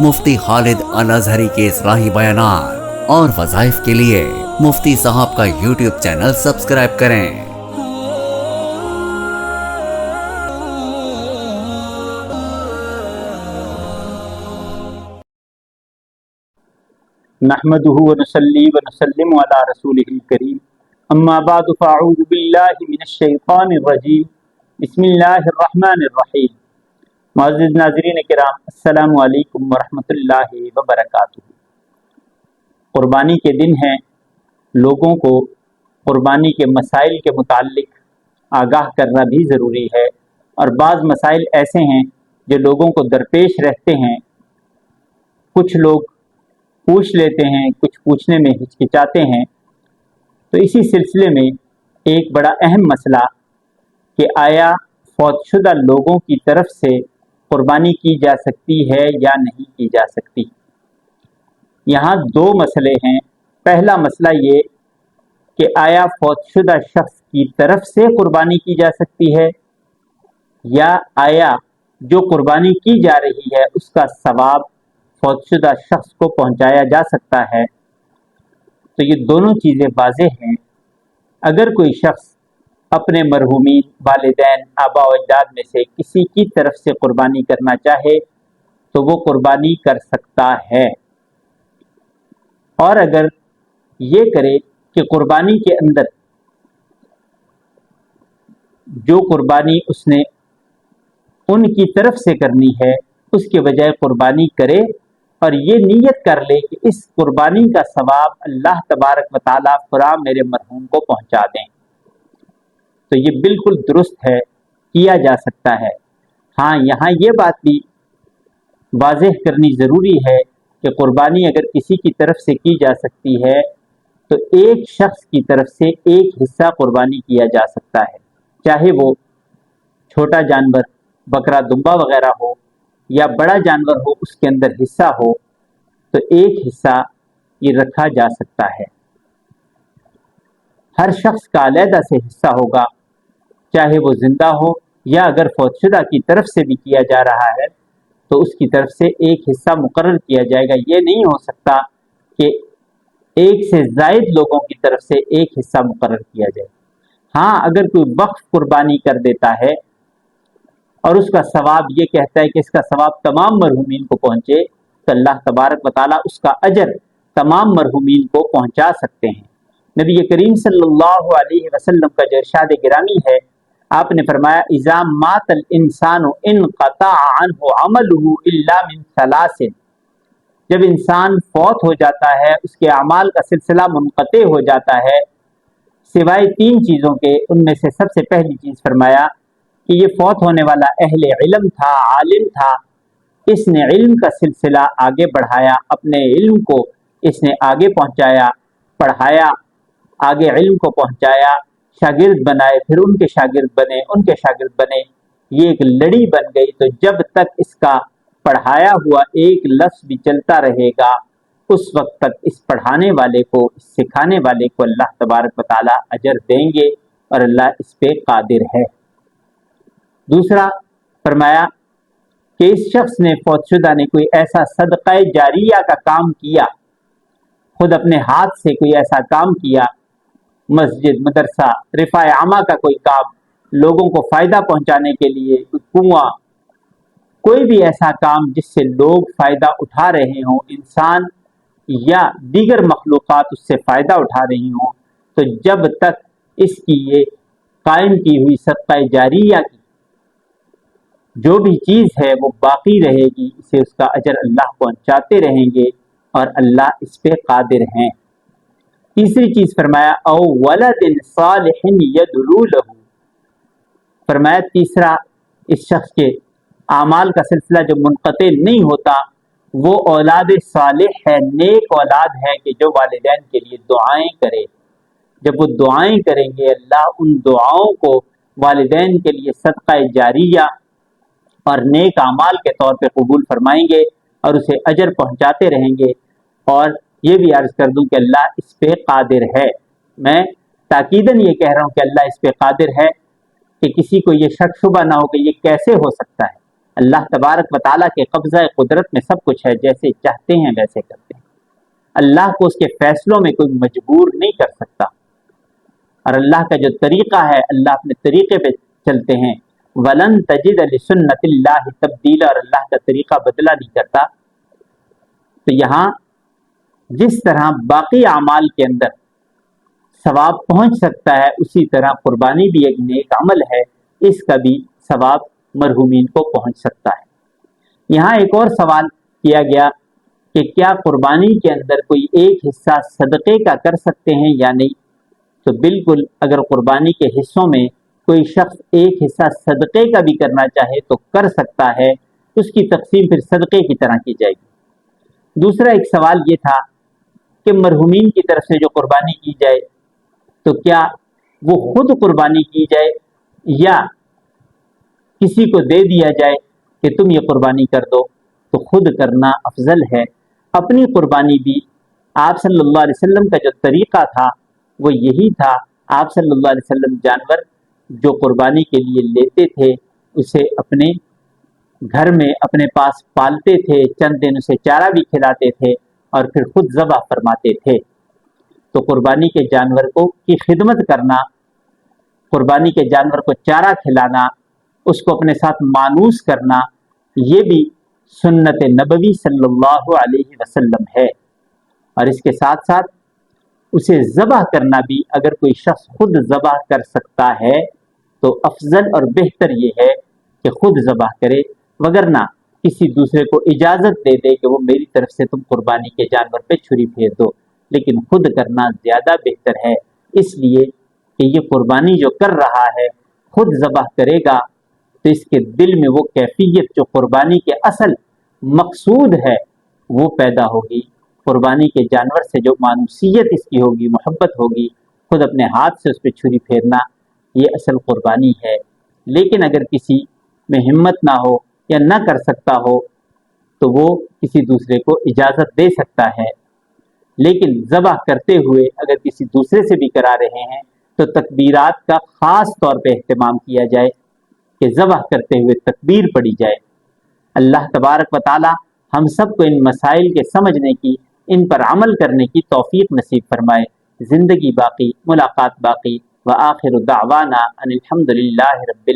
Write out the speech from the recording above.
मुफ्ती खालिद अल अजहरी के इस्लाही बयानात और वज़ाइफ के लिए मुफ्ती साहब का यूट्यूब चैनल सब्सक्राइब करें। नहमदुहु व नुसल्ली व नुसल्लिमु अला रसूलिहिल करीम, अम्मा बअद फ़अऊज़ु बिल्लाहि मिनश शैतानिर रजीम, बिस्मिल्लाहिर रहमानिर रहीम। मुअज़्ज़िज़ नाज़रीन किराम, अस्सलामु अलैकुम व रहमतुल्लाहि व बरकातुहू। कुर्बानी के दिन हैं, लोगों को कुर्बानी के मसाइल के मुताल्लिक आगाह करना भी ज़रूरी है, और बाज़ मसाइल ऐसे हैं जो लोगों को दरपेश रहते हैं। कुछ लोग पूछ लेते हैं, कुछ पूछने में हिचकिचाते हैं। तो इसी सिलसिले में एक बड़ा अहम मसला कि आया फौतशुदा लोगों की तरफ से कुर्बानी की जा सकती है या नहीं की जा सकती। यहाँ दो मसले हैं। पहला मसला ये कि आया फौतशुदा शख्स की तरफ से कुर्बानी की जा सकती है, या आया जो कुर्बानी की जा रही है उसका सवाब फौतशुदा शख्स को पहुंचाया जा सकता है। तो ये दोनों चीज़ें वाज़ेह हैं। अगर कोई शख्स अपने मरहूमीन वालिदैन आबा व अजदाद में से किसी की तरफ से कुर्बानी करना चाहे तो वो कुर्बानी कर सकता है। और अगर ये करे कि कुर्बानी के अंदर जो कुर्बानी उसने उनकी तरफ से करनी है उसके बजाय कुर्बानी करे और ये नीयत कर ले कि इस कुर्बानी का सवाब अल्लाह तबारक व तआला फुरा मेरे मरहूम को पहुंचा दें, तो ये बिल्कुल दुरुस्त है, किया जा सकता है। हाँ, यहाँ ये बात भी वाज़ेह करनी ज़रूरी है कि कुर्बानी अगर किसी की तरफ से की जा सकती है तो एक शख्स की तरफ से एक हिस्सा कुर्बानी किया जा सकता है, चाहे वो छोटा जानवर बकरा दुम्बा वगैरह हो या बड़ा जानवर हो, उसके अंदर हिस्सा हो तो एक हिस्सा ये रखा जा सकता है। हर शख्स का अलहदा से हिस्सा होगा, चाहे वो जिंदा हो या अगर फौतशुदा की तरफ से भी किया जा रहा है तो उसकी तरफ से एक हिस्सा मुकर्रर किया जाएगा। ये नहीं हो सकता कि एक से ज़ायद लोगों की तरफ से एक हिस्सा मुकर्रर किया जाए। हाँ, अगर कोई वक्फ कुर्बानी कर देता है और उसका सवाब ये कहता है कि इसका सवाब तमाम मरहूमीन को पहुंचे, तो अल्लाह तबारक व तआला उसका अजर तमाम मरहूमीन को पहुंचा सकते हैं। नबी करीम सल्लल्लाहु अलैहि वसल्लम का जो इरशाद गिरामी है, आपने फरमाया इज़ा मातल इंसानु इनक़ता अन्हु अमलुहु इल्ला मिन सलासिन। जब इंसान फौत हो जाता है, उसके अमाल का सिलसिला मुनक़ते हो जाता है सिवाय तीन चीज़ों के। उनमें से सबसे पहली चीज़ फरमाया कि ये फौत होने वाला अहले इल्म था, आलिम था, इसने इल्म का सिलसिला आगे बढ़ाया, अपने इल्म को इसने आगे पहुंचाया, पढ़ाया, आगे इल्म को पहुंचाया, शागिर्द बनाए, फिर उनके शागिर्द बने, उनके शागिर्द बने, ये एक लड़ी बन गई। तो जब तक इसका पढ़ाया हुआ एक लफ्ज़ भी चलता रहेगा उस वक्त तक इस पढ़ाने वाले को, इस सिखाने वाले को अल्लाह तबारक व तआला अजर देंगे और अल्लाह इस पे कादिर है। दूसरा फरमाया कि इस शख्स ने, फौतशुदा ने, कोई ऐसा सदक़ा जारिया का काम किया, खुद अपने हाथ से कोई ऐसा काम किया, मस्जिद, मदरसा, रिफ़ाए आमा का कोई काम, लोगों को फ़ायदा पहुंचाने के लिए कुआं, कोई भी ऐसा काम जिससे लोग फ़ायदा उठा रहे हों, इंसान या दीगर मखलूक़ात उससे फ़ायदा उठा रही हों, तो जब तक इसकी ये कायम की हुई सदक़ा जारिया की जो भी चीज़ है वो बाकी रहेगी, इसे उसका अजर अल्लाह पहुंचाते रहेंगे और अल्लाह इस पे कादिर हैं। तीसरी चीज़ फरमाया औ वलदिन सालिहिन यदलू लहू। फरमाया तीसरा, इस शख्स के आमाल का सिलसिला जो मुनक़ते नहीं होता वो औलाद सालिह है, नेक औलाद है कि जो वालिदैन के लिए दुआएं करे। जब वो दुआएं करेंगे अल्लाह उन दुआओं को वालिदैन के लिए सदक़ा जारिया और नेक आमाल के तौर पे कबूल फरमाएंगे और उसे अजर पहुंचाते रहेंगे। और ये भी अर्ज कर दूं कि अल्लाह इस पे कादिर है। मैं ताकीदन ये कह रहा हूँ कि अल्लाह इस पे कादिर है कि किसी को ये शक शुबा ना हो कि ये कैसे हो सकता है। اللہ तबारक व ताला के कब्ज़ा कुदरत में सब कुछ है, जैसे चाहते हैं वैसे करते हैं। अल्लाह को उसके फैसलों में कोई मजबूर नहीं कर सकता, और अल्लाह का जो तरीक़ा है, अल्लाह अपने तरीक़े पे चलते हैं। वलन तजिद लिसुन्नतिल्लाहि तब्दीला, और अल्लाह का तरीक़ा बदला नहीं करता। तो यहाँ जिस तरह बाकी अमाल के अंदर सवाब पहुँच सकता है, उसी तरह कुर्बानी भी एक नेक अमल है, इसका भी सवाब मरहूमीन को पहुँच सकता है। यहाँ एक और सवाल किया गया कि क्या कुर्बानी के अंदर कोई एक हिस्सा सदक़े का कर सकते हैं या नहीं। तो बिल्कुल, अगर कुर्बानी के हिस्सों में कोई शख्स एक हिस्सा सदक़े का भी करना चाहे तो कर सकता है, उसकी तकसीम फिर सदक़े की तरह की जाएगी। दूसरा एक सवाल ये था कि मरहूमीन की तरफ से जो कुर्बानी की जाए तो क्या वो खुद कुर्बानी की जाए या किसी को दे दिया जाए कि तुम ये कुर्बानी कर दो। तो खुद करना अफजल है। अपनी कुर्बानी भी आप सल्लल्लाहु अलैहि वसल्लम का जो तरीक़ा था वो यही था। आप सल्लल्लाहु अलैहि वसल्लम जानवर जो कुर्बानी के लिए लेते थे उसे अपने घर में अपने पास पालते थे, चंद दिन उसे चारा भी खिलाते थे और फिर खुद ज़बह फरमाते थे। तो कुर्बानी के जानवर को की खिदमत करना, कुर्बानी के जानवर को चारा खिलाना, उसको अपने साथ मानूस करना, ये भी सुन्नत नबवी सल्लल्लाहु अलैहि वसल्लम है। और इसके साथ साथ उसे ज़बह करना भी, अगर कोई शख्स खुद ज़बह कर सकता है तो अफजल और बेहतर ये है कि खुद ज़बह करे, वगरना किसी दूसरे को इजाज़त दे दे कि वो मेरी तरफ से तुम कुर्बानी के जानवर पे छुरी फेर दो, लेकिन खुद करना ज़्यादा बेहतर है। इसलिए कि ये कुर्बानी जो कर रहा है खुद ज़बह करेगा तो इसके दिल में वो कैफियत जो कुर्बानी के असल मकसूद है वो पैदा होगी। कुर्बानी के जानवर से जो मानूसियत इसकी होगी, मोहब्बत होगी, खुद अपने हाथ से उस पर छुरी फेरना, ये असल कुर्बानी है। लेकिन अगर किसी में हिम्मत ना हो या ना कर सकता हो तो वो किसी दूसरे को इजाज़त दे सकता है। लेकिन ज़बह करते हुए अगर किसी दूसरे से भी करा रहे हैं तो तकबीरात का ख़ास तौर पे एहतमाम किया जाए कि ज़बह करते हुए तकबीर पढ़ी जाए। अल्लाह तबारक व ताला हम सब को इन मसाइल के समझने की, इन पर अमल करने की तौफीक नसीब फरमाए। ज़िंदगी बाकी, मुलाकात बाकी। व आखिर दावाना अनिल हम्दुलिल्लाहि रब्बिल